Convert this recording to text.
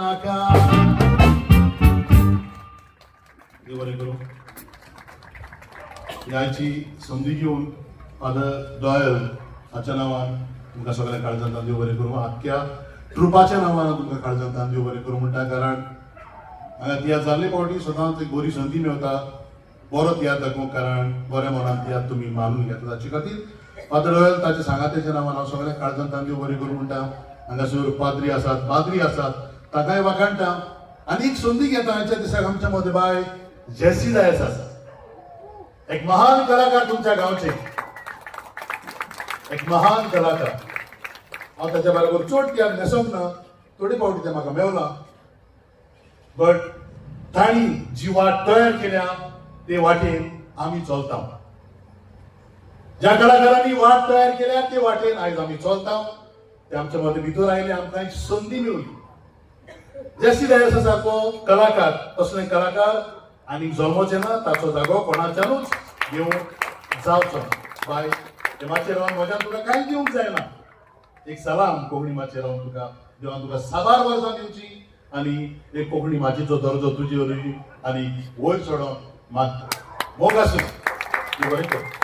नाका देव बरें करूं ह्याची संदी घेवन फादर डॉयल हाच्या नांवान तुमकां सगळ्या काळजांतल्यान देव बरें करूं आख्ख्या ट्रुपाच्या नांवान तुमकां काळजांतल्यान देव बरें करूं म्हणटा कारण हांगा तियात्र जाल्ले फावटी सदांच एक बरी संदी मेळटा बरो तियात्र दाखोवंक कारण बऱ्या मनान तियात्र तुमी मानून घेता ताचे खातीर फादर डॉयल ताच्या सांगात्याच्या नांवान हांव सगळ्या काळजांतल्यान देव बरें करूं म्हणटा हांगासर पाद्री आसात पाद्री आसात ताकाय वाखाणटा आनी एक संदी घेता आयच्या दिसाक आमच्या मदें बाय जेसी जायस आसा एक महान कलाकार तुमच्या गांवचे एक महान कलाकार हांव ताच्या बरोबर चड तियात्र न्हेसोंक ना थोडे फावटी तें म्हाका मेवलां बट ताणी जी वाट तयार केल्या ते वाटेन आमी चलता ज्या कलाकारांनी वाट तयार केल्या ते वाटेन आयज आमी चलता ते आमच्या मदें भितर आयले आमकां एक संदी मेळ्ळी जेसी डायस आसा तो कलाकार तसले कलाकार आनी जल्मोचे ना ताचो जागो कोणाच्यानूच घेवंक जावचो बाय ते माचयेर रावन म्हज्यान तुका कांय दिवंक जायना एक सलाम कोंकणी माचयेर रावन तुका देवान तुका साबार वर्सां दिवची आनी एक कोंकणी माचयेचो दर्जो तुजे वरवीं आनी वयर चडोवन मागता मोग आसूं बरें कर